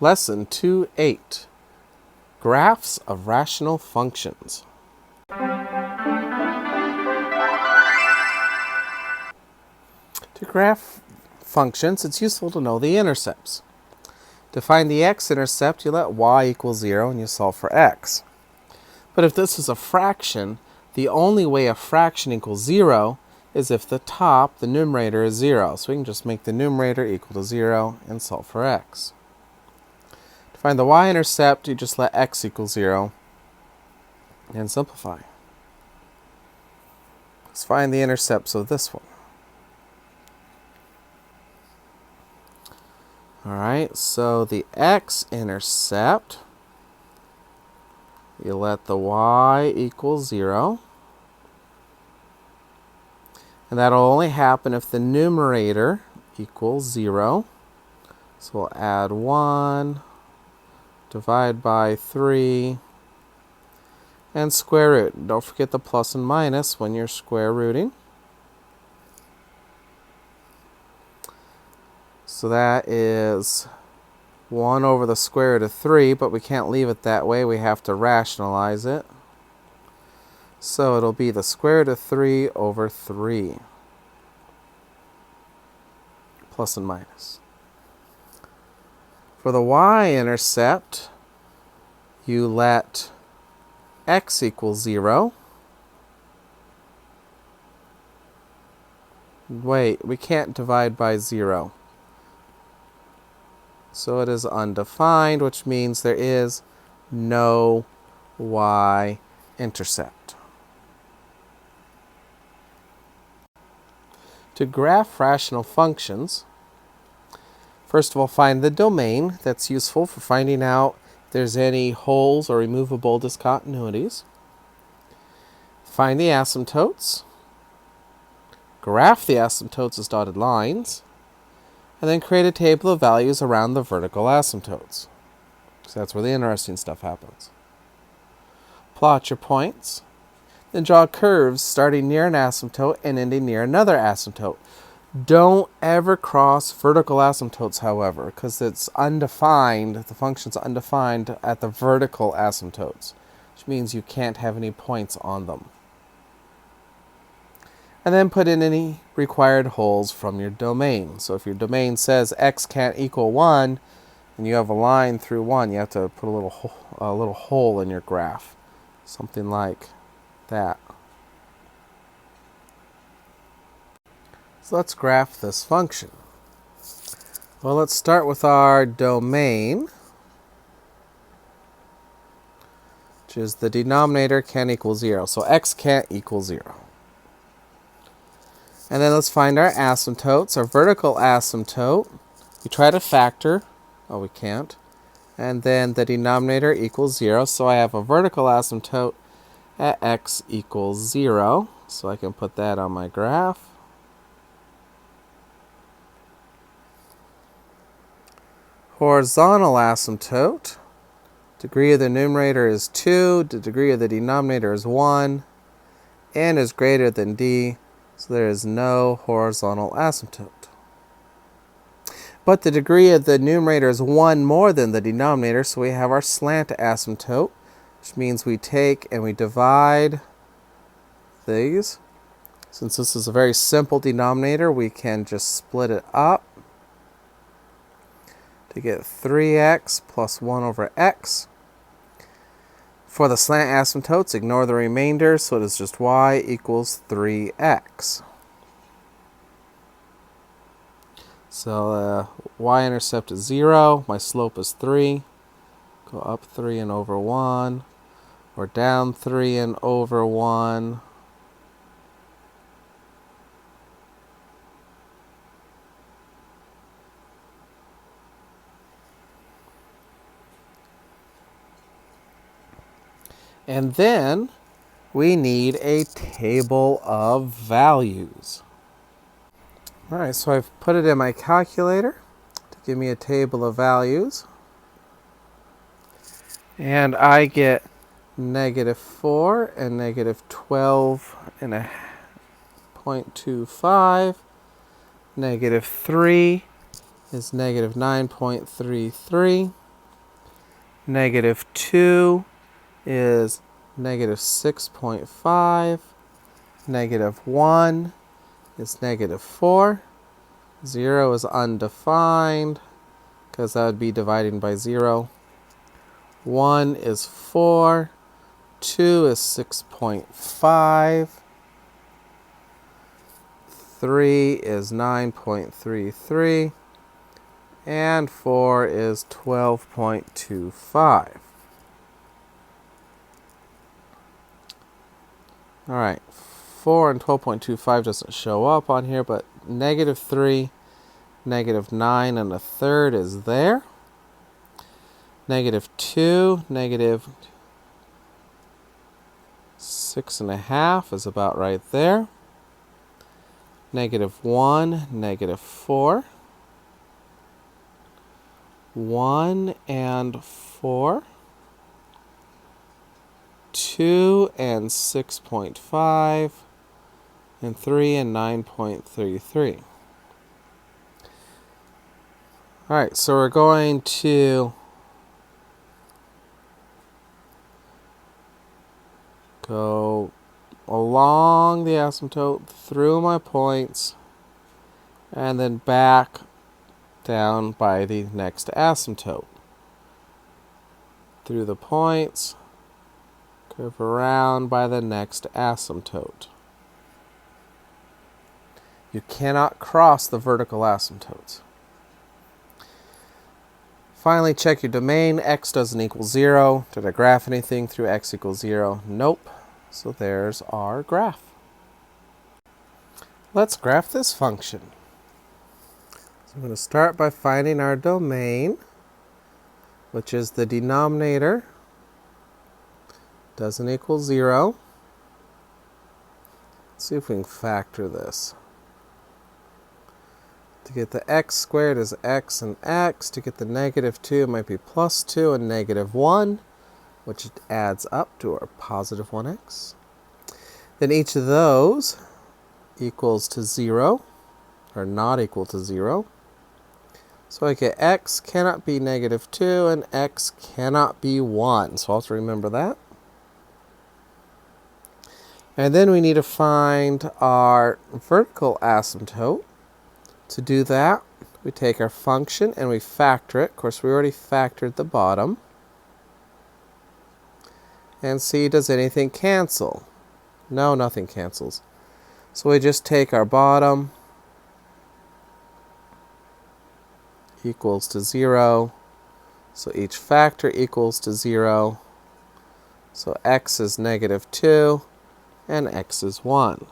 Lesson 2.8, Graphs of Rational Functions. To graph functions, it's useful to know the intercepts. To find the x-intercept, you let y equal 0 and you solve for x. But if this is a fraction, the only way a fraction equals 0 is if the top, the numerator, is 0. So we can just make the numerator equal to 0 and solve for x. To find the y-intercept, you just let x equal 0 and simplify. Let's find the intercepts of this one. Alright, so the x-intercept, you let the y equal 0. And that'll only happen if the numerator equals 0. So we'll add 1, divide by 3, and square root. Don't forget the plus and minus when you're square rooting. So that is 1 over the square root of 3, but we can't leave it that way. We have to rationalize it. So it'll be the square root of 3 over 3. Plus and minus. For the y-intercept, you let x equal 0. Wait, we can't divide by 0. So it is undefined, which means there is no y-intercept. To graph rational functions, first of all, find the domain. That's useful for finding out if there's any holes or removable discontinuities. Find the asymptotes. Graph the asymptotes as dotted lines. And then create a table of values around the vertical asymptotes. So that's where the interesting stuff happens. Plot your points. Then draw curves starting near an asymptote and ending near another asymptote. Don't ever cross vertical asymptotes, however, because it's undefined. The function's undefined at the vertical asymptotes, which means you can't have any points on them. And then put in any required holes from your domain. So if your domain says x can't equal 1, and you have a line through 1, you have to put a little hole in your graph. Something like that. So let's graph this function. Well, let's start with our domain, which is the denominator can't equal 0. So x can't equal 0. And then let's find our asymptotes. Our vertical asymptote, we try to factor. Oh, we can't. And then the denominator equals 0. So I have a vertical asymptote at x equals 0. So I can put that on my graph. Horizontal asymptote, degree of the numerator is 2. The degree of the denominator is 1. N is greater than d. So there is no horizontal asymptote. But the degree of the numerator is 1 more than the denominator, so we have our slant asymptote, which means we take and we divide these. Since this is a very simple denominator, we can just split it up to get 3x plus 1 over x. For the slant asymptotes, ignore the remainder, so it is just y equals 3x. So y-intercept is 0, my slope is 3. Go up 3 and over 1, or down 3 and over 1. And then we need a table of values. All right, so I've put it in my calculator to give me a table of values. And I get -4 and -12 and a 0.25. -3 is -9.33. Negative 2 is negative 6.5. Negative 1 is negative 4. 0 is undefined because that would be dividing by 0. 1 is 4. 2 is 6.5. 3 is 9.33. And 4 is 12.25. All right, 4 and 12.25 doesn't show up on here, but negative 3, negative 9 and a third is there. Negative 2, negative 6.5 is about right there. Negative 1, negative 4. 1 and 4. 2 and 6.5. And 3 and 9.33. All right, so we're going to go along the asymptote through my points and then back down by the next asymptote. Through the points, curve around by the next asymptote. You cannot cross the vertical asymptotes. Finally, check your domain. X doesn't equal 0. Did I graph anything through x equals 0? Nope. So there's our graph. Let's graph this function. So I'm going to start by finding our domain, which is the denominator doesn't equal 0. Let's see if we can factor this. To get the x squared is x and x. To get the negative 2, it might be plus 2 and negative 1, which adds up to our positive 1x. Then each of those equals to 0, or not equal to 0. So I get x cannot be negative 2 and x cannot be 1. So I'll have to remember that. And then we need to find our vertical asymptote. To do that, we take our function and we factor it. Of course, we already factored the bottom. And see, does anything cancel? No, nothing cancels. So we just take our bottom equals to 0. So each factor equals to 0. So x is negative 2 and x is 1.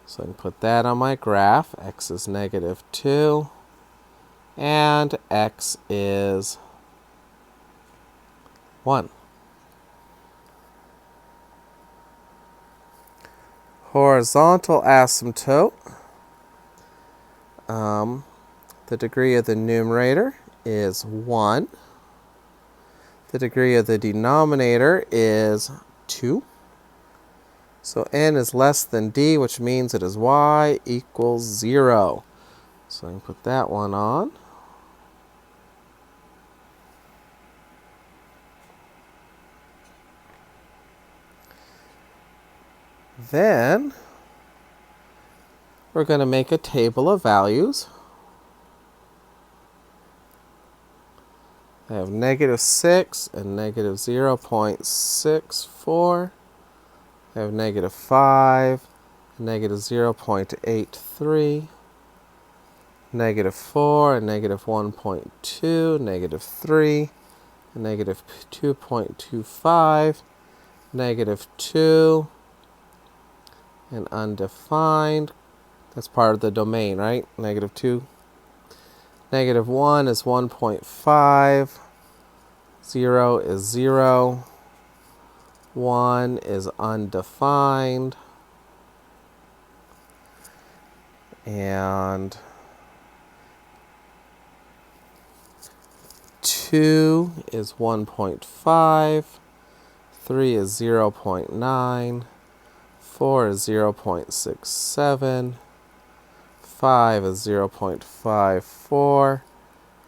So I can put that on my graph. X is negative 2 and x is 1. Horizontal asymptote. The degree of the numerator is 1. The degree of the denominator is 2. So n is less than d, which means it is y equals 0. So I can put that one on. Then we're going to make a table of values. I have negative 6 and negative 0.64. I have negative 5, negative 0.83, negative 4, and negative 1.2, negative 3, and negative 2.25, negative 2, and undefined. That's part of the domain, right? Negative 2. Negative 1 is 1.5. 0 is 0. 1 is undefined. And 2 is 1.5. 3 is 0.9. 4 is 0.67. 5 is 0.54.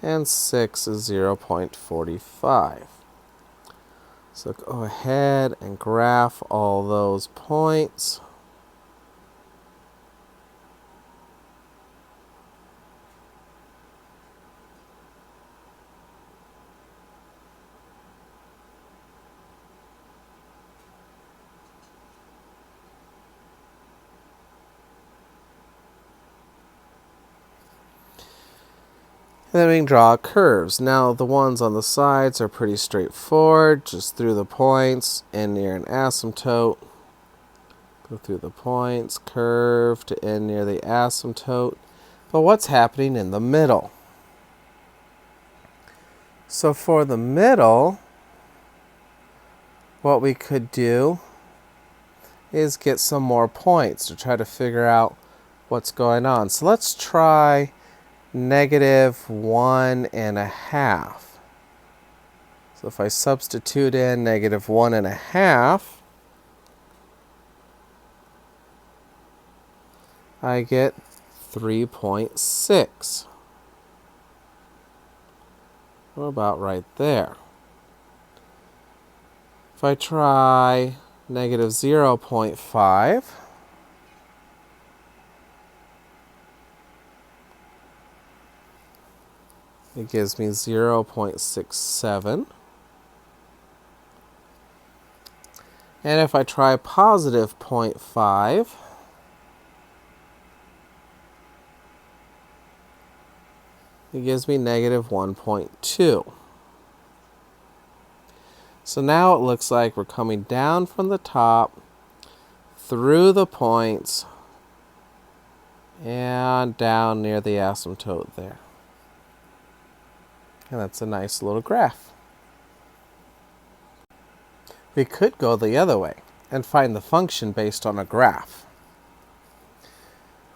And 6 is 0.45. So go ahead and graph all those points. And then we can draw curves. Now the ones on the sides are pretty straightforward. Just through the points, end near an asymptote. Go through the points, curve to end near the asymptote. But what's happening in the middle? So for the middle, what we could do is get some more points to try to figure out what's going on. So let's try -1.5. So if I substitute in -1.5, I get 3.6. What about right there? If I try -0.5, it gives me 0.67. And if I try +0.5, it gives me -1.2. So now it looks like we're coming down from the top, through the points, and down near the asymptote there. And that's a nice little graph. We could go the other way and find the function based on a graph.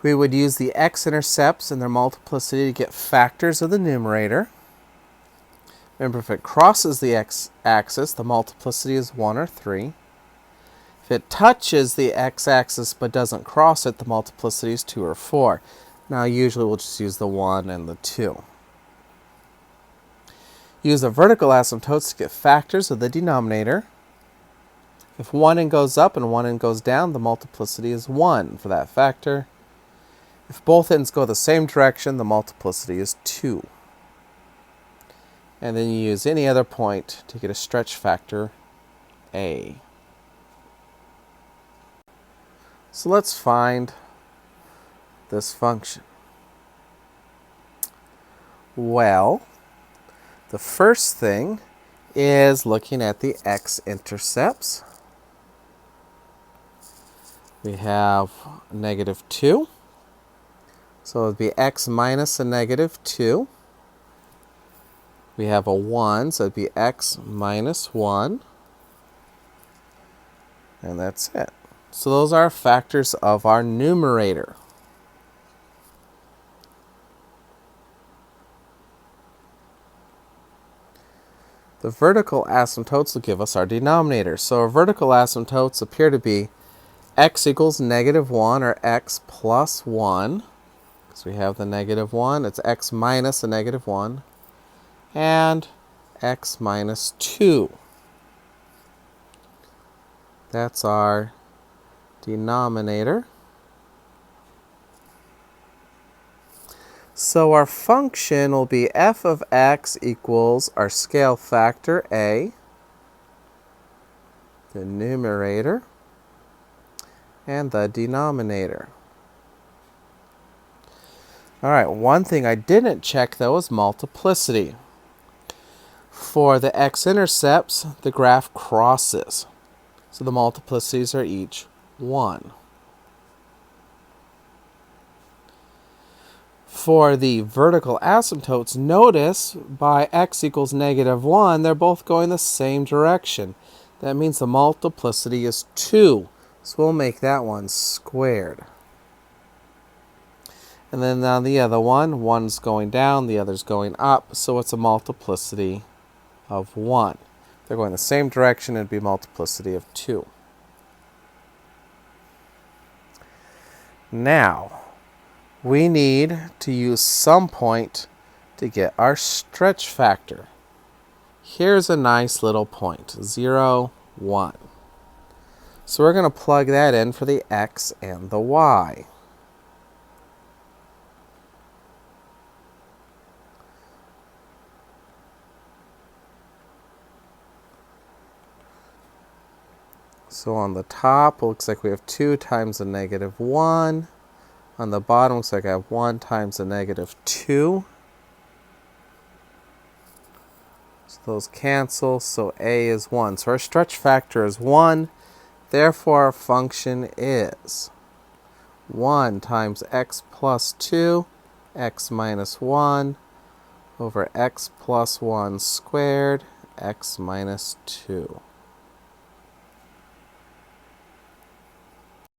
We would use the x-intercepts and their multiplicity to get factors of the numerator. Remember, if it crosses the x-axis, the multiplicity is 1 or 3. If it touches the x-axis but doesn't cross it, the multiplicity is 2 or 4. Now, usually we'll just use the 1 and the 2. Use the vertical asymptotes to get factors of the denominator. If one end goes up and one end goes down, the multiplicity is 1 for that factor. If both ends go the same direction, the multiplicity is 2. And then you use any other point to get a stretch factor, A. So let's find this function. Well, the first thing is looking at the x-intercepts. We have -2. So it would be x minus a -2. We have a 1, so it would be x minus 1. And that's it. So those are factors of our numerator. The vertical asymptotes will give us our denominator. So our vertical asymptotes appear to be x equals -1 or x plus 1. So we have the -1. It's x minus a -1. And x minus 2. That's our denominator. So our function will be f of x equals our scale factor a, the numerator, and the denominator. All right, one thing I didn't check though is multiplicity. For the x-intercepts, the graph crosses. So the multiplicities are each 1. For the vertical asymptotes, notice by x equals -1, they're both going the same direction. That means the multiplicity is 2. So we'll make that one squared. And then on the other one, one's going down, the other's going up. So it's a multiplicity of 1. They're going the same direction, it'd be multiplicity of 2. Now, we need to use some point to get our stretch factor. Here's a nice little point, 0, 1. So we're going to plug that in for the x and the y. So on the top, it looks like we have 2 times the negative 1. On the bottom, it looks like I have 1 times the negative 2. So those cancel, so a is 1. So our stretch factor is 1. Therefore, our function is 1 times x plus 2, x minus 1, over x plus 1 squared, x minus 2.